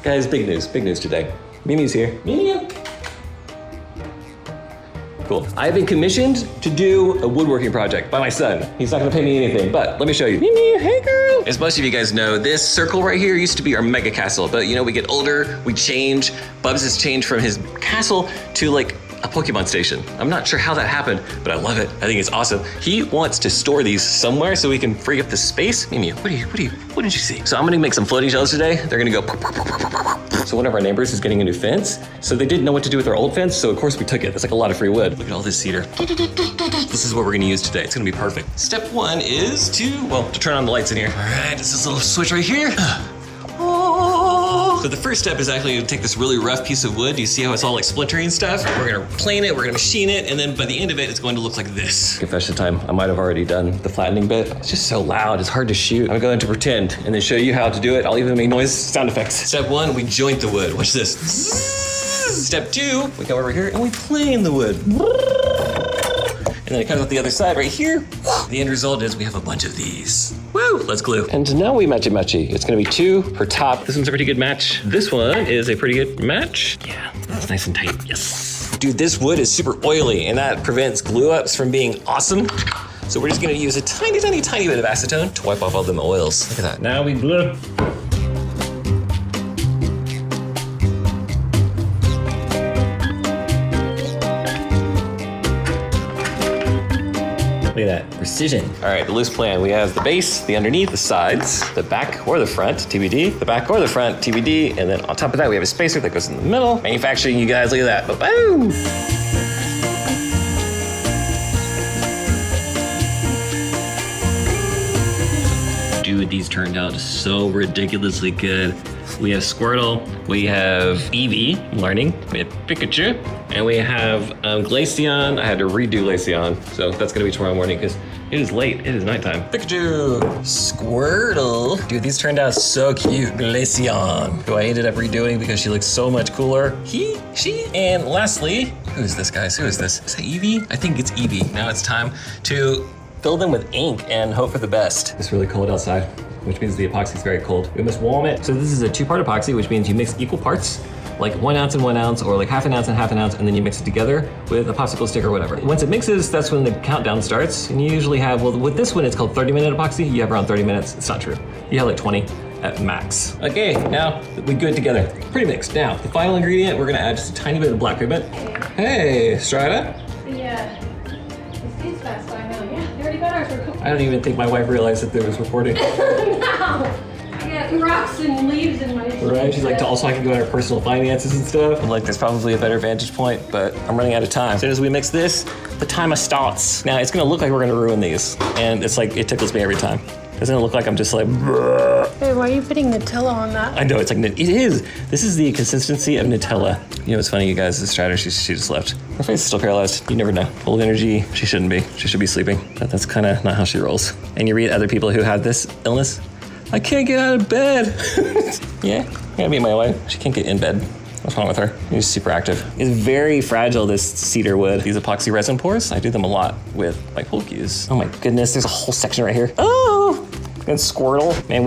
Guys, big news today. Mimi's here. Mimi. Cool. I've been commissioned to do a woodworking project by my son. He's not gonna pay me anything, but let me show you. Mimi, hey girl. As most of you guys know, this circle right here used to be our mega castle, but you know, we get older, we change. Bubs has changed from his castle to like a Pokemon station. I'm not sure how that happened, but I love it. I think it's awesome. He wants to store these somewhere so we can free up the space. Mimi, what did you see? So I'm gonna make some floating shells today. They're gonna go. So one of our neighbors is getting a new fence. So they didn't know what to do with our old fence. So of course we took it. That's like a lot of free wood. Look at all this cedar. This is what we're gonna use today. It's gonna be perfect. Step one is to turn on the lights in here. All right, it's this little switch right here. So the first step is actually to take this really rough piece of wood. Do you see how it's all like splintering and stuff? We're gonna plane it, we're gonna machine it, and then by the end of it, it's going to look like this. Confession time, I might have already done the flattening bit. It's just so loud, it's hard to shoot. I'm going to pretend and then show you how to do it. I'll even make noise sound effects. Step one, we joint the wood. Watch this. Step two, we come over here and we plane the wood. And then it comes out the other side right here. The end result is we have a bunch of these. Woo, let's glue. And now we matchy-matchy. It's gonna be 2 per top. This one's a pretty good match. This one is a pretty good match. Yeah, that's nice and tight, yes. Dude, this wood is super oily and that prevents glue ups from being awesome. So we're just gonna use a tiny bit of acetone to wipe off all them oils. Look at that. Now we glue. Look at that, precision. All right, the loose plan. We have the base, the underneath, the sides, the back or the front, TBD, the back or the front, TBD, and then on top of that, we have a spacer that goes in the middle. Manufacturing, you guys, look at that, ba-boom! Dude, these turned out so ridiculously good. We have Squirtle, we have Eevee, learning, we have Pikachu, and we have Glaceon. I had to redo Glaceon, so that's gonna be tomorrow morning because it is late, it is nighttime. Pikachu, Squirtle. Dude, these turned out so cute. Glaceon, who I ended up redoing because she looks so much cooler. He, she, and lastly, who is this, guys? Who is this? Is that Eevee? I think it's Eevee. Now it's time to fill them with ink and hope for the best. It's really cold outside, which means the epoxy is very cold. We must warm it. So this is a 2-part epoxy, which means you mix equal parts, like 1 ounce and 1 ounce, or like half an ounce and half an ounce, and then you mix it together with a popsicle stick or whatever. Once it mixes, that's when the countdown starts. And you usually have, well, with this one, it's called 30-minute epoxy. You have around 30 minutes. It's not true. You have like 20 at max. Okay, now we good together. Pre-mixed. Now, the final ingredient, we're gonna add just a tiny bit of black pigment. Hey, Strada. Yeah. It's fast, I know. Yeah, we already got ours. I don't even think my wife realized that there was recording. No! I got rocks and leaves in my Right, she's like, also I can go into her personal finances and stuff. I'm like, there's probably a better vantage point, but I'm running out of time. As soon as we mix this, the timer starts. Now it's gonna look like we're gonna ruin these. And it's like, it tickles me every time. Doesn't it look like I'm just like, bruh. Hey, why are you putting Nutella on that? I know, it's like, it is. This is the consistency of Nutella. You know what's funny, you guys, the Strider, she just left. Her face is still paralyzed. You never know. Full of energy, she shouldn't be. She should be sleeping. But that's kind of not how she rolls. And you read other people who have this illness. I can't get out of bed. Yeah, I gotta meet my wife. She can't get in bed. What's wrong with her? She's super active. It's very fragile, this cedar wood. These epoxy resin pours, I do them a lot with my pool cues. Oh my goodness, there's a whole section right here. Oh, and Squirtle. Man,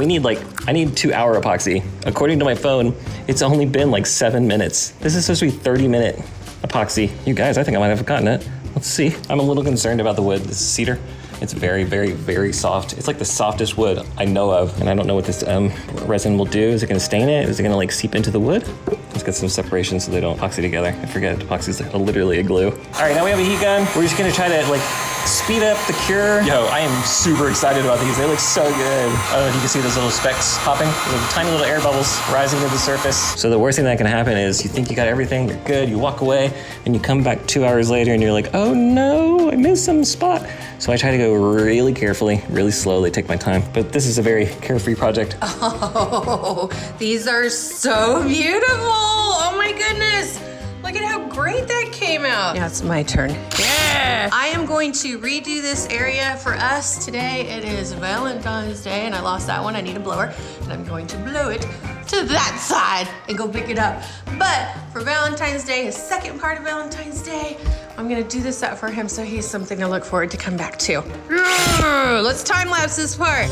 I need 2-hour epoxy. According to my phone, it's only been like 7 minutes. This is supposed to be 30-minute epoxy. You guys, I think I might have gotten it. Let's see. I'm a little concerned about the wood. This is cedar. It's very, very, very soft. It's like the softest wood I know of, and I don't know what this resin will do. Is it gonna stain it? Is it gonna like seep into the wood? Let's get some separation so they don't epoxy together. I forget, epoxy is literally a glue. All right, now we have a heat gun. We're just gonna try to like speed up the cure. Yo, I am super excited about these. They look so good. I don't know if you can see those little specks popping. Those tiny little air bubbles rising to the surface. So the worst thing that can happen is you think you got everything, you're good, you walk away, and you come back 2 hours later and you're like, oh no, I missed some spot. So I try to go really carefully, really slowly, take my time. But this is a very carefree project. Oh, these are so beautiful. Oh my goodness. Look at how great that came out. Now it's my turn. Yeah. I am going to redo this area for us today. It is Valentine's Day and I lost that one. I need a blower and I'm going to blow it to that side and go pick it up. But for Valentine's Day, his second part of Valentine's Day, I'm gonna do this up for him so he's something to look forward to come back to. Let's time lapse this part.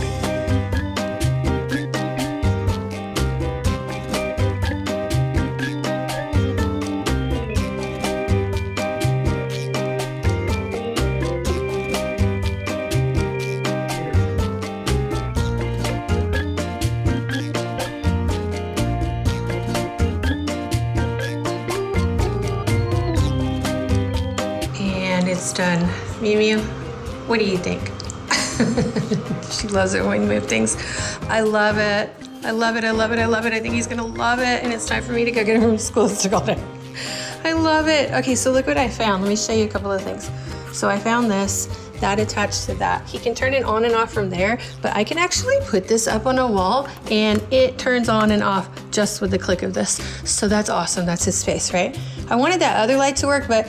done. Mew Mew, what do you think? She loves it when we move things. I love it. I love it, I love it, I love it. I think he's gonna love it, and it's time for me to go get him from school. It's all day. I love it. Okay, so look what I found. Let me show you a couple of things. So I found this, that attached to that. He can turn it on and off from there, but I can actually put this up on a wall and it turns on and off just with the click of this. So that's awesome, that's his face, right? I wanted that other light to work, but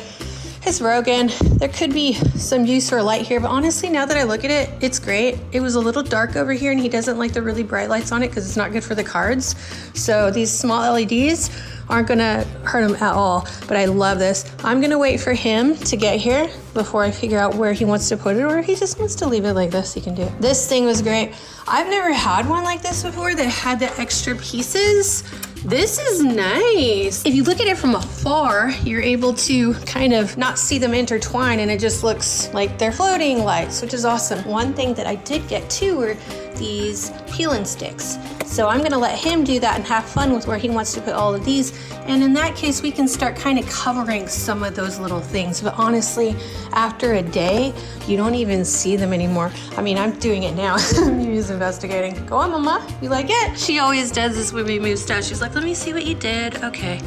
it's broken. There could be some use for a light here, but honestly, now that I look at it, it's great. It was a little dark over here and he doesn't like the really bright lights on it because it's not good for the cards. So these small LEDs aren't gonna hurt him at all, but I love this. I'm gonna wait for him to get here before I figure out where he wants to put it, or if he just wants to leave it like this, he can do it. This thing was great. I've never had one like this before that had the extra pieces. This is nice. If you look at it from afar, you're able to kind of not see them intertwine and it just looks like they're floating lights, which is awesome. One thing that I did get too were these peel-and sticks. So I'm gonna let him do that and have fun with where he wants to put all of these. And in that case, we can start kind of covering some of those little things. But honestly, after a day, you don't even see them anymore. I mean, I'm doing it now. He's investigating. Go on, Mama, you like it? She always does this when we move stuff. She's like, let me see what you did. Okay,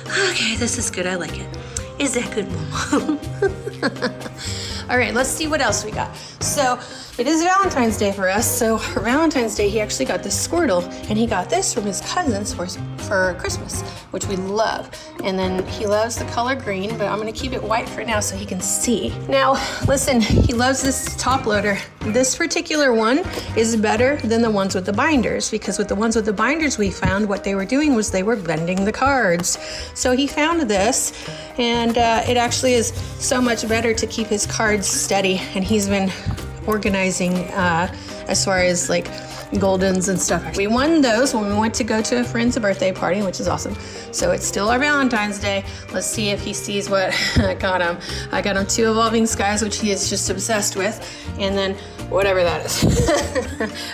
okay, this is good, I like it. Is that good, Mama? All right, let's see what else we got. So it is Valentine's Day for us. So for Valentine's Day, he actually got this Squirtle, and he got this from his cousins for Christmas, which we love. And then he loves the color green, but I'm gonna keep it white for now so he can see. Now, listen, he loves this top loader. This particular one is better than the ones with the binders, because with the ones with the binders, we found what they were doing was they were bending the cards. So he found this, and it actually is so much better to keep his cards steady, and he's been organizing as far as like Goldens and stuff. We won those when we went to go to a friend's birthday party, which is awesome. So it's still our Valentine's Day. Let's see if he sees what I got him. I got him 2 Evolving Skies, which he is just obsessed with, and then whatever that is.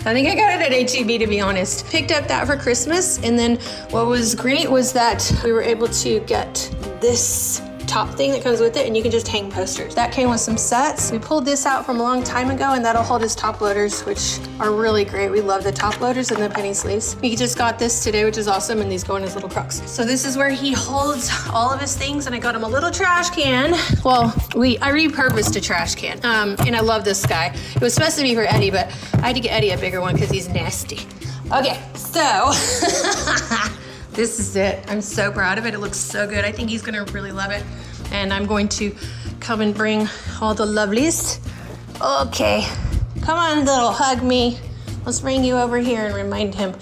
I think I got it at H-E-B, to be honest. Picked up that for Christmas, and then what was great was that we were able to get this top thing that comes with it, and you can just hang posters. That came with some sets. We pulled this out from a long time ago, and that'll hold his top loaders, which are really great. We love the top loaders and the penny sleeves. He just got this today, which is awesome, and these go in his little Crocs. So this is where he holds all of his things, and I got him a little trash can. Well, I repurposed a trash can, and I love this guy. It was supposed to be for Eddie, but I had to get Eddie a bigger one because he's nasty. Okay, so this is it. I'm so proud of it. It looks so good. I think he's gonna really love it. And I'm going to come and bring all the lovelies. Okay, come on, little hug me. Let's bring you over here and remind him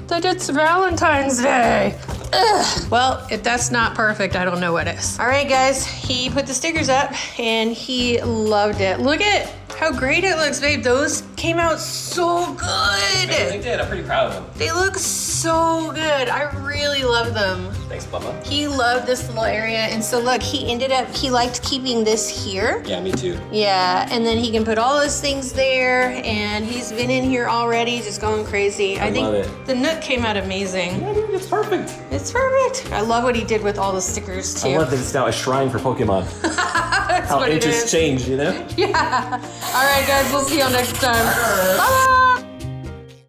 that it's Valentine's Day. Ugh. Well, if that's not perfect, I don't know what is. All right, guys, he put the stickers up and he loved it. Look at how great it looks, babe. Those came out so good. They did. I'm pretty proud of them. They look so good. I really love them. Thanks, Bubba. He loved this little area, and so look, he liked keeping this here. Yeah, me too. Yeah, and then he can put all his things there, and he's been in here already just going crazy. I think love it. The Nook came out amazing. Yeah, dude, it's perfect. It's perfect. I love what he did with all the stickers too. I love that it's now a shrine for Pokemon. That's How what it inches is. change, you know? Yeah. All right, guys, we'll see you next time. Bye.